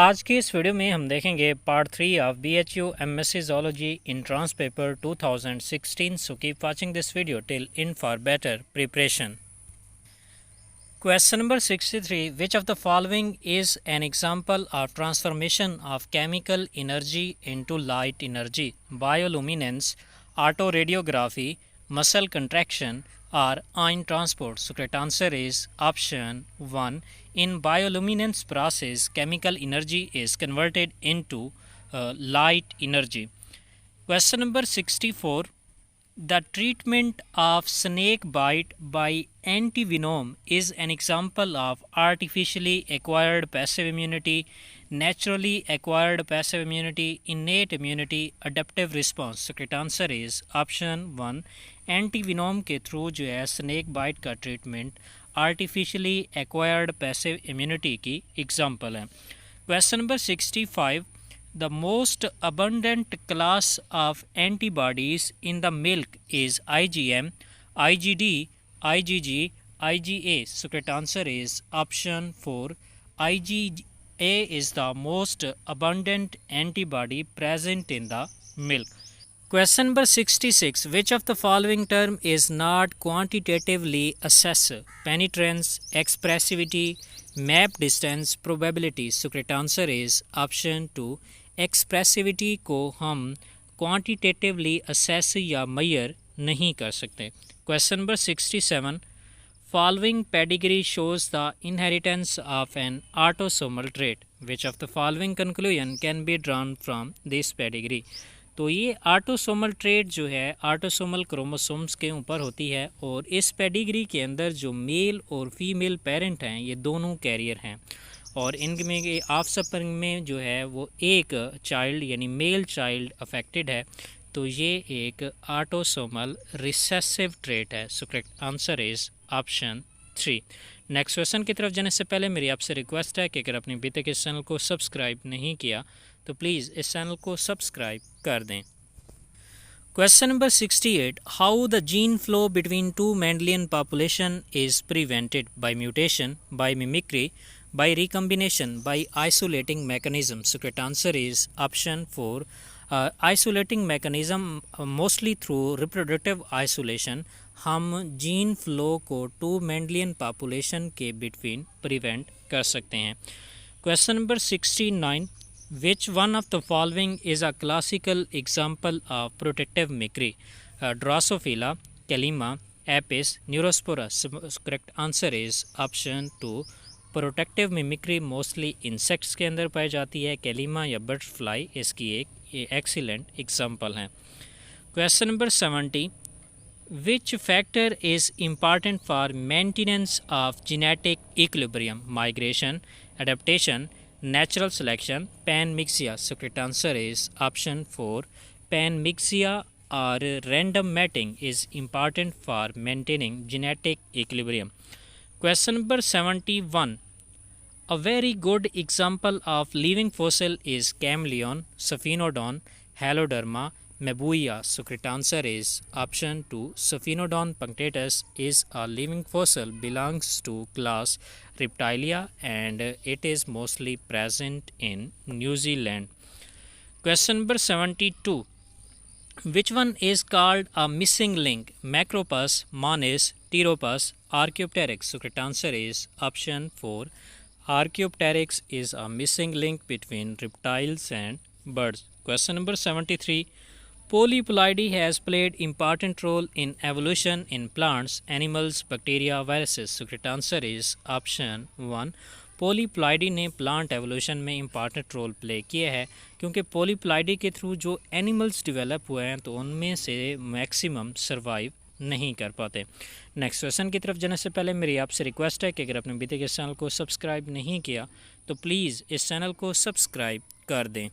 आज की इस वीडियो में हम देखेंगे part 3 of BHU MSc Zoology in Trans Paper 2016. So keep watching this video till in for better preparation. Question number 63. Which of the following is an example of transformation of chemical energy into light energy? Bioluminescence, autoradiography, muscle contraction, or ion transport? So correct answer is option 1. In bioluminescence process, chemical energy is converted into light energy. Question number 64. The treatment of snake bite by antivenom is an example of artificially acquired passive immunity, naturally acquired passive immunity, innate immunity, adaptive response. So correct answer is option 1. एंटीविनोम के through जो है snake bite का treatment artificially acquired passive immunity की example है. Question number 65. The most abundant class of antibodies in the milk is IgM, IgD, IgG, IgA. So correct answer is option 4. IgA is the most abundant antibody present in the milk. Question number 66. Which of the following term is not quantitatively assessed? Penetrance, expressivity, map distance, probability. So correct answer is option 2. Expressivity को हम quantitatively assess या major नहीं कर सकते. Question number 67. Following pedigree shows the inheritance of N autosomal trait. Which of the following conclusion can be drawn from this pedigree. तो ये autosomal trait जो है ऑटोसोमल क्रोमोसोम्स के ऊपर होती है और इस पेडिग्री के अंदर जो मेल और फीमेल पेरेंट हैं ये दोनों कैरियर हैं और इनमें ऑफस्प्रिंग में जो है वो एक चाइल्ड यानी मेल चाइल्ड अफेक्टेड है. तो ये एक ऑटोसोमल रिसेसिव ट्रेट है. So correct answer is option 3. Next question की तरफ जाने से पहले मेरी आपसे रिक्वेस्ट है कि अगर आपने अभी तक इस चैनल को सब्सक्राइब नहीं किया तो प्लीज़ इस चैनल को सब्सक्राइब कर दें. Question number 68. How the gene flow between two Mendelian population is prevented? By mutation, by mimicry, by recombination, by isolating mechanism. So correct answer is option 4. Isolating mechanism mostly through reproductive isolation हम gene flow को to Mendelian population के between prevent कर सकते हैं. Question number 69. Which one of the following is a classical example of protective mimicry? Drosophila, Calima, Apis, Neurospora. Correct answer is option 2. Protective mimicry mostly insects के अंदर पाई जाती है. कैलिमा या butterfly इसकी एक एक्सीलेंट एग्जांपल है. Question number 70. Which factor is important for maintenance of genetic equilibrium? Migration, adaptation, natural selection, panmixia. So correct answer is option 4. Panmixia or random mating is important for maintaining genetic equilibrium. Question number 71. A very good example of living fossil is Chameleon, Sphenodon, Haloderma, Mabuya. So correct answer is option 2. Sphenodon punctatus is a living fossil, belongs to class Reptilia and it is mostly present in New Zealand. Question number 72. Which one is called a missing link? Macropus, Monis, Pteropus, Archaeopteryx. So correct answer is option 4. Archaeopteryx is a missing link between reptiles and birds. Question number 73. Polyploidy has played important role in evolution in plants, animals, bacteria, viruses. So correct answer is option 1. पोलीप्लाइडी ने plant evolution में important role play किया है क्योंकि पोलीप्लाइडी के through जो animals develop हुए हैं तो उनमें से मैक्सिमम सर्वाइव नहीं कर पाते. नेक्स्ट क्वेश्चन की तरफ जाने से पहले मेरी आपसे रिक्वेस्ट है कि अगर आपने अभी तक इस चैनल को सब्सक्राइब नहीं किया तो प्लीज़ इस चैनल को सब्सक्राइब कर दें.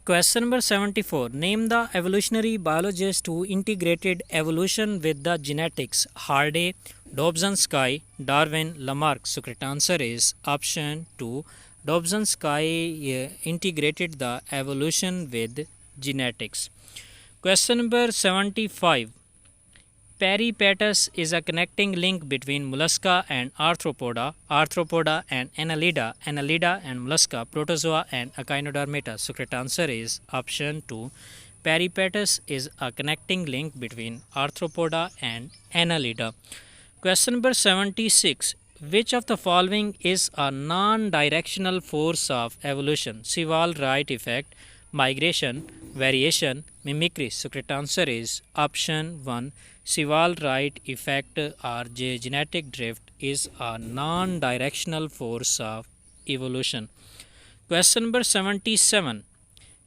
Question number 74. Name the evolutionary biologist who integrated evolution with the genetics. Hardy, Dobzhansky, Darwin, Lamarck. So correct answer is option 2. Dobzhansky integrated the evolution with genetics. Question number 75. Peripatus is a connecting link between mollusca and arthropoda, arthropoda and annelida, annelida and mollusca, protozoa and echinodermata. So correct answer is option 2. Peripatus is a connecting link between arthropoda and annelida. Question number 76. Which of the following is a non-directional force of evolution? Sewall-Wright effect, migration, variation, mimicry. So correct answer is option 1. Sewall-Wright effect or genetic drift is a non-directional force of evolution. Question number 77.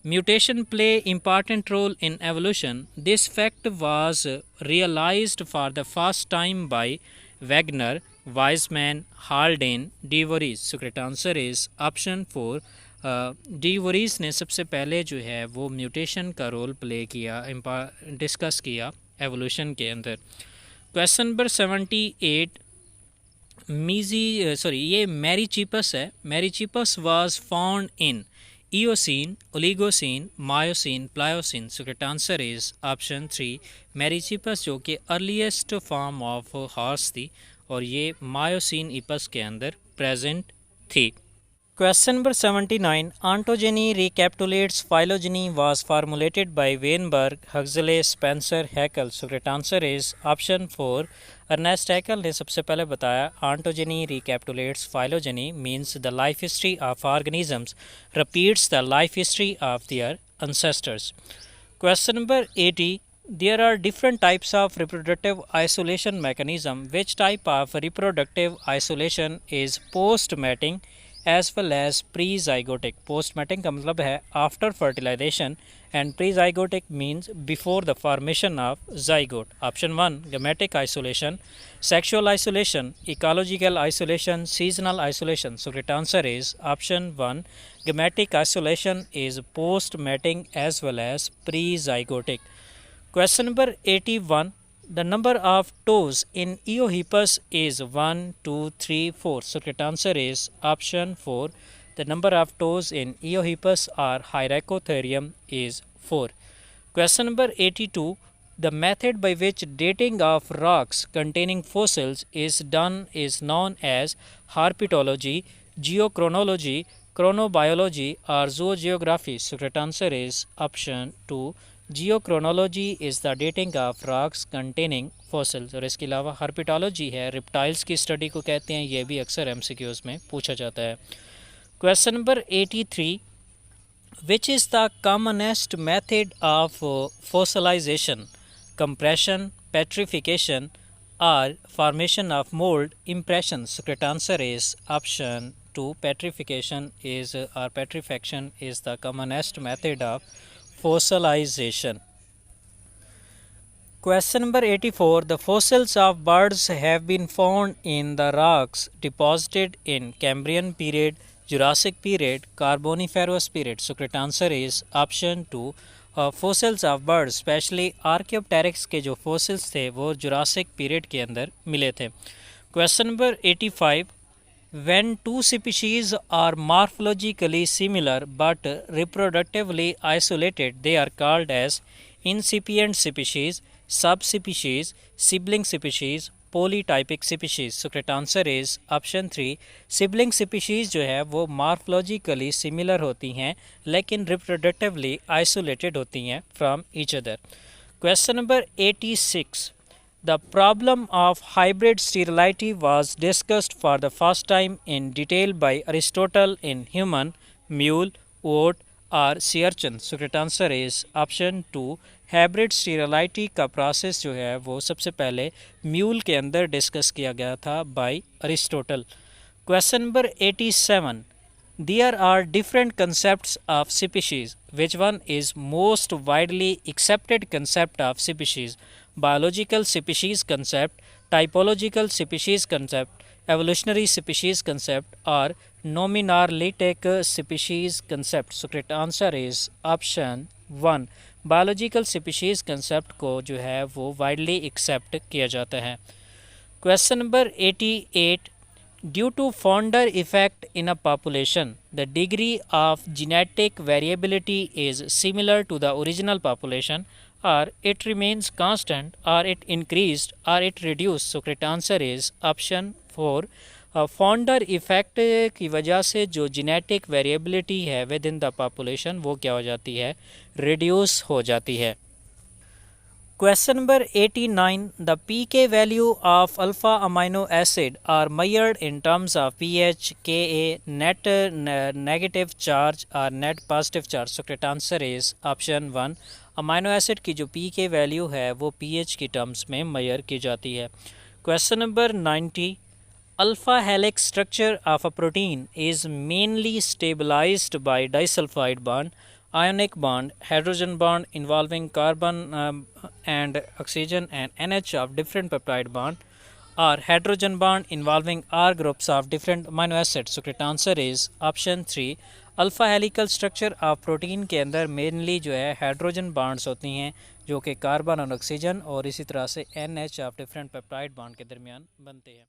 Mutation play important role in evolution. This fact was realized for the first time by Wagner, Weismann, Haldane, De Vries. So correct answer is option 4. De Vries ने सबसे पहले जो है वो mutation का role play किया, discuss किया evolution के अंदर. Question number 78. ये मैरीचिपस है. Merychippus was found in Eocene, Oligocene, Miocene, Pliocene. So correct answer is option 3. मैरीचिपस जो कि अर्लीस्ट फॉर्म ऑफ हॉर्स थी और ये मायोसिन इपस के अंदर प्रेजेंट थी. Question number 79. Ontogeny recapitulates phylogeny was formulated by Weinberg, Huxley, Spencer, Haeckel. So correct answer is option 4. Ernest Haeckel ने सबसे पहले बताया ontogeny recapitulates phylogeny means the life history of organisms repeats the life history of their ancestors. Question number 80. There are different types of reproductive isolation mechanism. Which type of reproductive isolation is post-mating as well as pre-zygotic? Post-mating का मतलब है after fertilization and pre-zygotic means before the formation of zygote. Option 1. Gametic isolation, sexual isolation, ecological isolation, seasonal isolation. So correct answer is option 1. Gametic isolation is post-mating as well as pre-zygotic. Question number 81. The number of toes in Eohippus is 1, 2, 3, 4. So correct answer is option 4. The number of toes in Eohippus or Hyracotherium is 4. Question number 82. The method by which dating of rocks containing fossils is done is known as herpetology, geochronology, chronobiology or zoogeography. So correct answer is option 2. Geochronology is the dating of rocks containing fossils. और इसके अलावा herpetology है, reptiles की study को कहते हैं. ये भी अक्सर एमसीक्यूज़ में पूछा जाता है. Question number 83. Which is the commonest method of fossilization? Compression, petrification और formation of mould impression. So correct answer is option 2. Petrification is or petrifaction is the commonest method of fossilization. Question number 84. The fossils of birds have been found in the rocks deposited in Cambrian period, Jurassic period, Carboniferous period. So correct answer is option 2. fossils of birds, especially Archaeopteryx के जो fossils थे वो Jurassic period के अंदर मिले थे. Question number 85. When two species are morphologically similar but reproductively isolated, they are called as incipient species, subspecies, sibling species, polytypic species. So correct answer is option 3. Sibling species जो है वो morphologically similar होती हैं लेकिन reproductively isolated होती हैं from each other. Question number 86. The problem of hybrid sterility was discussed for the first time in detail by Aristotle in Human, Mule, Oat or Sea urchin. So correct answer is option 2. Hybrid स्टीरिलाइटी का process जो है वो सबसे पहले mule के अंदर discuss किया गया था by Aristotle. Question number 87. There are different concepts of species. Which one is most widely accepted concept of species? Biological species concept, typological species concept, evolutionary species concept or nominalitic species concept. So correct answer is option 1. Biological species concept को जो है वो widely accept किया जाता है. Question number 88. Due to founder effect in a population the degree of genetic variability is similar to the original population or it remains constant, or it increased, or it reduced? So correct answer is option 4. Founder effect की वजह से जो genetic variability है with in the population वो क्या हो जाती है, रिड्यूस हो जाती है। Question number 89. The pK value of alpha amino acid are measured in terms of pH, Ka, net negative charge or net positive charge. So correct answer is option 1. Amino acid की जो pK value है वो pH की terms में major की जाती है। Question number 90. Alpha helix structure of a protein is mainly stabilized by disulfide bond, ionic bond, hydrogen bond involving carbon and oxygen, and NH of different peptide bond, or hydrogen bond involving R groups of different amino acids. So correct answer is option 3. Alpha helical structure of protein के अंदर mainly जो है hydrogen bonds होती हैं जो कि carbon और oxygen और इसी तरह से NH of different peptide bond के दरमियान बनते हैं।